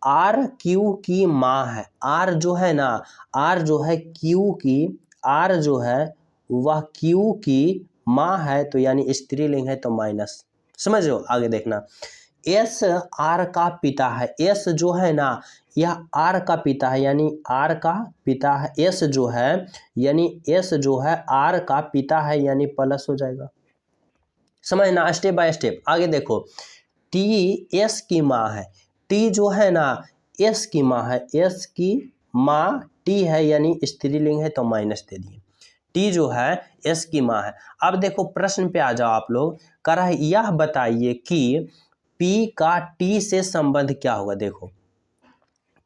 आर क्यू की माँ है। आर जो है ना, आर जो है क्यू की, आर जो है वह क्यू की माँ है, तो यानी स्त्रीलिंग है, तो माइनस। समझो आगे देखना, एस आर का पिता है। एस जो है ना यह आर का पिता है, यानी आर का पिता है। एस जो है यानी एस जो है आर का पिता है, यानी प्लस हो जाएगा। समझना स्टेप बाय स्टेप। आगे देखो टी एस की माँ है। टी जो है ना एस की माँ है, एस की माँ टी है, यानी स्त्रीलिंग है, तो माइनस दे दिए। टी जो है एस की माँ है। अब देखो प्रश्न पे आ जाओ आप लोग, कर है यह बताइए कि पी का टी से संबंध क्या होगा। देखो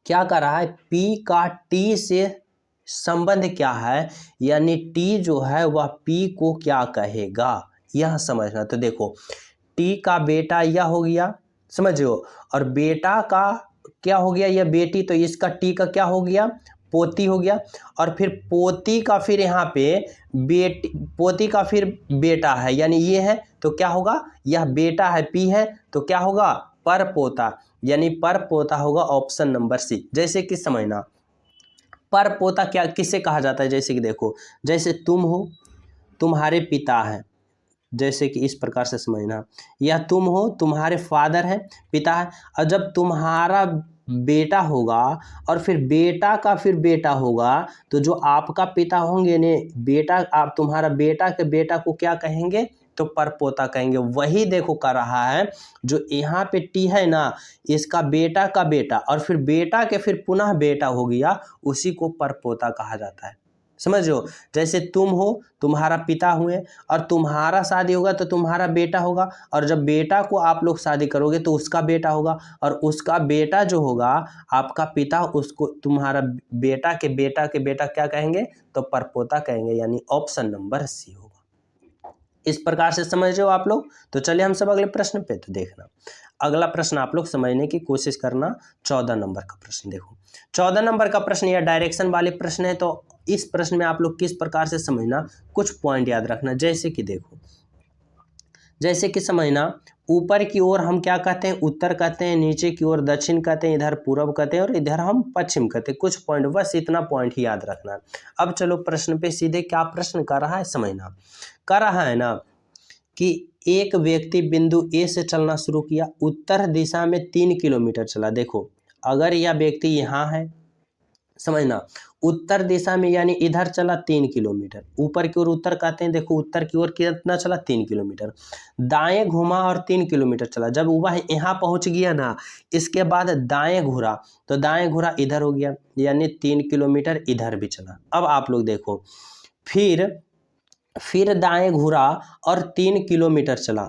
क्या कर रहा है, पी का टी से संबंध क्या है, यानी टी जो है वह पी को क्या कहेगा, यह समझना। तो देखो टी का बेटा यह हो गया, समझो, और बेटा का क्या हो गया, यह बेटी, तो इसका टी का क्या हो गया, पोती हो गया। और फिर पोती का फिर यहाँ पे बेटी, पोती का फिर बेटा है, यानी ये है, तो क्या होगा, यह बेटा है पी है, तो क्या होगा, पर पोता, यानी पर पोता होगा ऑप्शन नंबर सी। जैसे कि समझना पर पोता क्या किसे कहा जाता है, जैसे कि देखो जैसे तुम हो, तुम्हारे पिता है, जैसे कि इस प्रकार से समझना, या तुम हो, तुम्हारे फादर है, पिता है, और जब तुम्हारा बेटा होगा और फिर बेटा का फिर बेटा होगा, तो जो आपका पिता होंगे ने बेटा, आप तुम्हारा बेटा के बेटा को क्या कहेंगे, तो परपोता कहेंगे। वही देखो कर रहा है, जो यहाँ पे टी है ना, इसका बेटा का बेटा और फिर बेटा के फिर पुनः बेटा हो गया, उसी को परपोता कहा जाता है। समझो, जैसे तुम हो, तुम्हारा पिता हुए, और तुम्हारा शादी होगा तो तुम्हारा बेटा होगा, और जब बेटा को आप लोग शादी करोगे तो उसका बेटा होगा, और उसका बेटा जो होगा आपका पिता, उसको तुम्हारा बेटा के बेटा क्या कहेंगे, तो परपोता कहेंगे, यानी ऑप्शन नंबर सी होगा। इस प्रकार से समझ रहे हो आप लोग। तो चलिए हम सब अगले प्रश्न पे तो देखना। अगला प्रश्न आप लोग समझने की कोशिश करना। 14 नंबर का प्रश्न देखो, 14 नंबर का प्रश्न यह डायरेक्शन वाले प्रश्न है। तो इस प्रश्न में आप लोग किस प्रकार से समझना, कुछ पॉइंट याद रखना। जैसे कि देखो, जैसे कि समझना, ऊपर की ओर हम क्या कहते हैं, उत्तर कहते हैं, नीचे की ओर दक्षिण कहते हैं, इधर पूर्व कहते हैं और इधर हम पश्चिम कहते हैं। कुछ पॉइंट, बस इतना पॉइंट ही याद रखना है। अब चलो प्रश्न पे सीधे, क्या प्रश्न कर रहा है समझना। कर रहा है ना कि एक व्यक्ति बिंदु ए से चलना शुरू किया, उत्तर दिशा में 3 किलोमीटर चला। देखो, अगर यह व्यक्ति यहाँ है, समझना, उत्तर दिशा में यानी इधर चला 3 किलोमीटर, ऊपर की ओर उत्तर कहते हैं। देखो उत्तर की ओर कितना चला, 3 किलोमीटर। दाएं घुमा और 3 किलोमीटर चला। जब वह यहाँ पहुंच गया ना, इसके बाद दाएं घुरा, तो दाएं घुरा इधर हो गया, यानी 3 किलोमीटर इधर भी चला। अब आप लोग देखो, फिर दाएं घुरा और 3 किलोमीटर चला।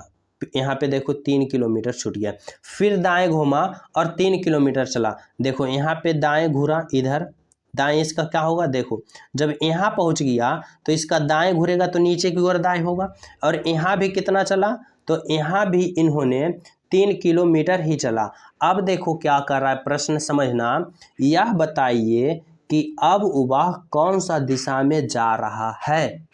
यहाँ पे देखो 3 किलोमीटर छूट गया। फिर दाएं घुमा और 3 किलोमीटर चला। देखो यहाँ पे दाएं घुरा, इधर दाएं इसका क्या होगा, देखो जब यहाँ पहुँच गया तो इसका दाएं घुरेगा तो नीचे की ओर दाएं होगा। और यहाँ भी कितना चला, तो यहाँ भी इन्होंने 3 किलोमीटर ही चला। अब देखो क्या कर रहा है प्रश्न, समझना। यह बताइए कि अब वह कौन सा दिशा में जा रहा है,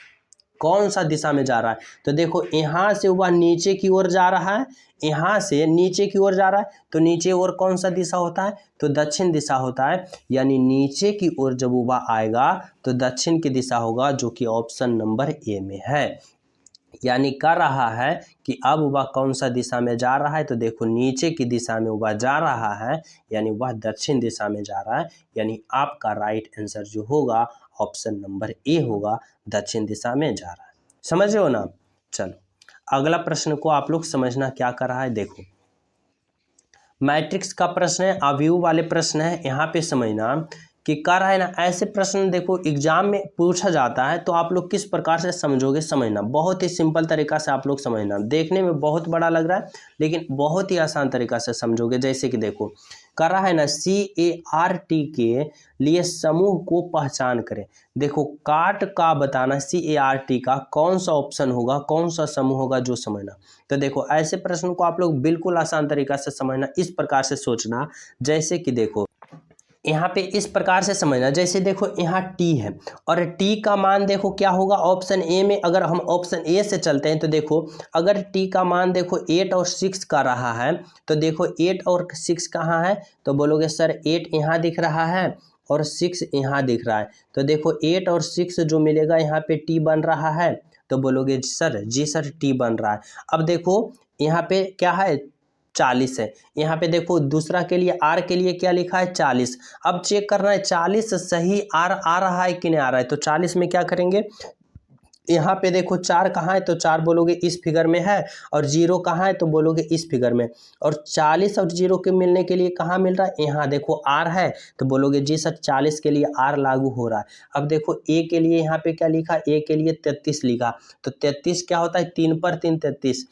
कौन सा दिशा में जा रहा है। तो देखो यहाँ से वह नीचे की ओर जा रहा है, यहाँ से नीचे की ओर जा रहा है, तो नीचे ओर कौन सा दिशा होता है, तो दक्षिण दिशा होता है। यानी नीचे की ओर जब वह आएगा तो दक्षिण की दिशा होगा, जो कि ऑप्शन नंबर ए में है। यानी कर रहा है कि अब वह कौन सा दिशा में जा रहा है, तो देखो नीचे की दिशा में वह जा रहा है, यानी वह दक्षिण दिशा में जा रहा है। यानी आपका राइट आंसर जो होगा ऑप्शन नंबर ए होगा, दक्षिण दिशा में जा रहा है। समझ रहे हो ना। चलो अगला प्रश्न को आप लोग समझना क्या कर रहा है। देखो मैट्रिक्स का प्रश्न है, अवयव वाले प्रश्न है। यहाँ पे समझना कि कर रहा है ना, ऐसे प्रश्न देखो एग्जाम में पूछा जाता है, तो आप लोग किस प्रकार से समझोगे समझना। बहुत ही सिंपल तरीका से आप लोग समझना, देखने में बहुत बड़ा लग रहा है लेकिन बहुत ही आसान तरीका से समझोगे। जैसे कि देखो कर रहा है ना, CART के लिए समूह को पहचान करें। देखो काट का बताना, CART का कौन सा ऑप्शन होगा, कौन सा समूह होगा, जो समझना। तो देखो ऐसे प्रश्न को आप लोग बिल्कुल आसान तरीका से समझना, इस प्रकार से सोचना। जैसे कि देखो यहाँ पे इस प्रकार से समझना, जैसे देखो यहाँ T है और T का मान देखो क्या होगा ऑप्शन ए में। अगर हम ऑप्शन ए से चलते हैं तो देखो अगर T का मान देखो 8 और 6 का रहा है, तो देखो 8 और 6 कहाँ है, तो बोलोगे सर 8 यहाँ दिख रहा है और 6 यहाँ दिख रहा है। तो देखो 8 और 6 जो मिलेगा यहाँ पे T बन रहा है, तो बोलोगे सर जी सर T बन रहा है। अब देखो यहाँ पे क्या है, 40 है। यहाँ पे देखो दूसरा के लिए आर के लिए क्या लिखा है, 40। अब चेक करना है 40 सही आर आ रहा है कि नहीं आ रहा है। तो 40 में क्या करेंगे, यहाँ पे देखो 4 कहाँ है, तो 4 बोलोगे इस फिगर में है, और 0 कहाँ है, तो बोलोगे इस फिगर में। और 40 और 0 के मिलने के लिए कहाँ मिल रहा है, यहाँ देखो आर है, तो बोलोगे जी सर 40 के लिए आर लागू हो रहा है। अब देखो ए के लिए यहाँ पे क्या लिखा, ए के लिए 33 लिखा, तो 33 क्या होता है, 3 पर 3 33।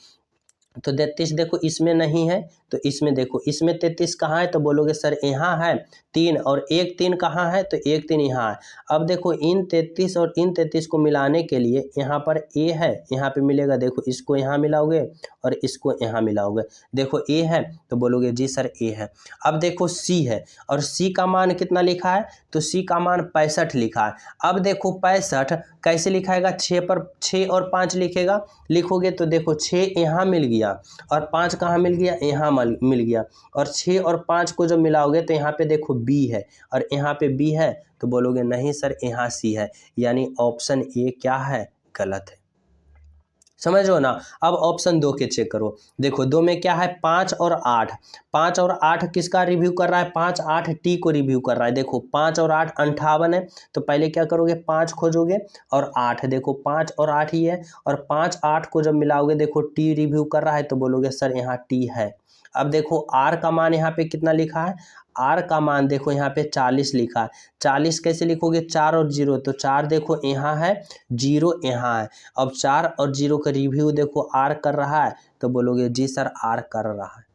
तो 33 देखो इसमें नहीं है, तो इसमें देखो इसमें 33 कहाँ है, तो बोलोगे सर यहाँ है 3, और 1 3 कहाँ है, तो 1 3 यहाँ है। अब देखो इन 33 और इन 33 को मिलाने के लिए यहाँ पर ए है, यहाँ पे मिलेगा, देखो इसको यहाँ मिलाओगे और इसको यहाँ मिलाओगे। देखो ए है तो बोलोगे जी सर ए है। अब देखो सी है और सी का मान कितना लिखा है, तो सी का मान 65 लिखा है। अब देखो 65 कैसे लिखाएगा, 6 पर 6 और 5 लिखोगे तो देखो 6 यहाँ मिल गया और 5 कहाँ मिल गया, यहाँ मिल गया। और 6 और 5 को जब मिलाओगे तो यहाँ पे देखो बी है और यहाँ पे बी है, तो बोलोगे नहीं सर यहाँ सी है। यानी ऑप्शन ए क्या है, गलत है। समझ लो ना। अब ऑप्शन 2 के चेक करो। देखो 2 में क्या है, 5 और 8। 5 और 8 किसका रिव्यू कर रहा है, 5 8 टी को रिव्यू कर रहा है। देखो 5 और 8 58 है, तो पहले क्या करोगे 5 खोजोगे और 8, देखो 5 और 8 ही है, और 5 8 को जब मिलाओगे देखो टी रिव्यू कर रहा है, तो बोलोगे सर यहाँ टी है। अब देखो आर का मान यहाँ पे कितना लिखा है, आर का मान देखो यहाँ पे 40 लिखा है। 40 कैसे लिखोगे, 4 और 0, तो 4 देखो यहाँ है, 0 यहाँ है। अब 4 और 0 का रिव्यू देखो आर कर रहा है, तो बोलोगे जी सर आर कर रहा है।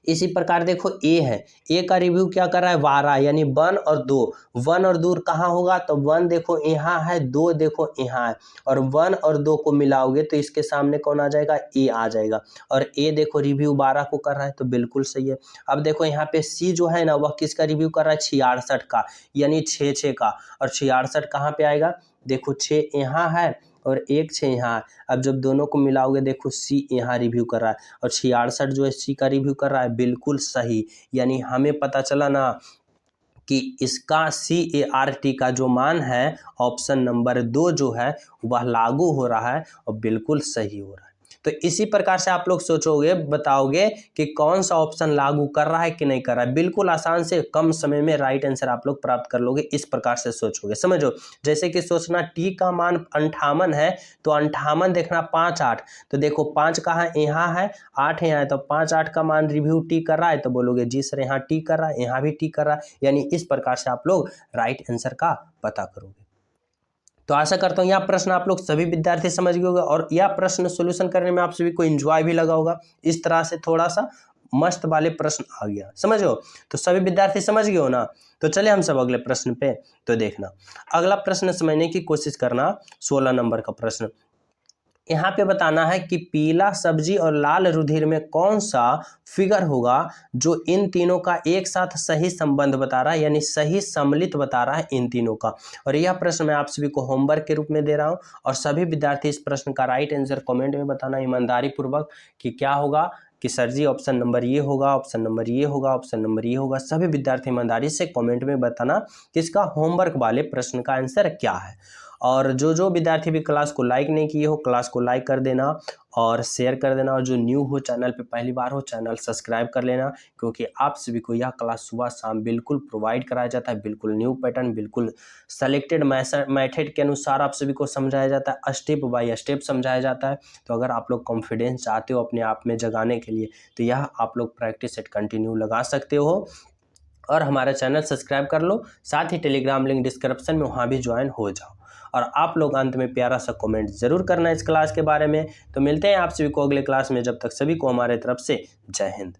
इसी प्रकार देखो ए है, ए का रिव्यू क्या कर रहा है 12 यानी 1 और 2, 1 और 2 कहाँ होगा तो 1 देखो यहाँ है, 2 देखो यहाँ है और 1 और 2 को मिलाओगे तो इसके सामने कौन आ जाएगा ए आ जाएगा और ए देखो रिव्यू 12 को कर रहा है तो बिल्कुल सही है। अब देखो यहाँ पे सी जो है ना वह किसका रिव्यू कर रहा है 66 का यानी 6 का और 66 कहाँ पे आएगा देखो 6 यहाँ है और 1 6 यहाँ है। अब जब दोनों को मिलाओगे देखो सी यहाँ रिव्यू कर रहा है और 66 जो है सी का रिव्यू कर रहा है बिल्कुल सही, यानी हमें पता चला ना कि इसका CART का जो मान है ऑप्शन नंबर 2 जो है वह लागू हो रहा है और बिल्कुल सही हो रहा है। तो इसी प्रकार से आप लोग सोचोगे बताओगे कि कौन सा ऑप्शन लागू कर रहा है कि नहीं कर रहा है, बिल्कुल आसान से कम समय में राइट आंसर आप लोग प्राप्त कर लोगे। इस प्रकार से सोचोगे समझो, जैसे कि सोचना टी का मान 58 है तो 58 देखना 5 8 तो देखो 5 कहाँ यहाँ है 8 यहाँ है तो 5 8 का मान रिव्यू टी कर रहा है तो बोलोगे जी सर यहाँ टी कर रहा है यहाँ भी टी कर रहा है, यानी इस प्रकार से आप लोग राइट आंसर का पता करोगे। तो आशा करता हूँ यह प्रश्न आप लोग सभी विद्यार्थी समझ गए होंगे और यह प्रश्न सोल्यूशन करने में आप सभी को एंजॉय भी लगा होगा। इस तरह से थोड़ा सा मस्त वाले प्रश्न आ गया समझो, तो सभी विद्यार्थी समझ गए हो ना। तो चले हम सब अगले प्रश्न पे तो देखना, अगला प्रश्न समझने की कोशिश करना 16 नंबर का प्रश्न। यहाँ पे बताना है कि पीला सब्जी और लाल रुधिर में कौन सा फिगर होगा जो इन तीनों का एक साथ सही संबंध बता रहा है, यानी सही सम्मिलित बता रहा है इन तीनों का। और यह प्रश्न मैं आप सभी को होमवर्क के रूप में दे रहा हूँ और सभी विद्यार्थी इस प्रश्न का राइट आंसर कमेंट में बताना ईमानदारी पूर्वक कि क्या होगा कि सर जी ऑप्शन नंबर ये होगा, ऑप्शन नंबर ये होगा, ऑप्शन नंबर ये होगा। सभी विद्यार्थी ईमानदारी से कमेंट में बताना कि इसका होमवर्क वाले प्रश्न का आंसर क्या है। और जो विद्यार्थी भी क्लास को लाइक नहीं किए हो क्लास को लाइक कर देना और शेयर कर देना, और जो न्यू हो चैनल पे पहली बार हो चैनल सब्सक्राइब कर लेना, क्योंकि आप सभी को यह क्लास सुबह शाम बिल्कुल प्रोवाइड कराया जाता है, बिल्कुल न्यू पैटर्न, बिल्कुल सेलेक्टेड मेथड के अनुसार आप सभी को समझाया जाता है, स्टेप बाय स्टेप समझाया जाता है। तो अगर आप लोग कॉन्फिडेंस चाहते हो अपने आप में जगाने के लिए तो यह आप लोग प्रैक्टिस सेट कंटिन्यू लगा सकते हो और हमारा चैनल सब्सक्राइब कर लो, साथ ही टेलीग्राम लिंक डिस्क्रिप्शन में वहाँ भी ज्वाइन हो जाओ। और आप लोग अंत में प्यारा सा कमेंट जरूर करना इस क्लास के बारे में। तो मिलते हैं आप सभी को अगले क्लास में, जब तक सभी को हमारे तरफ से जय हिंद।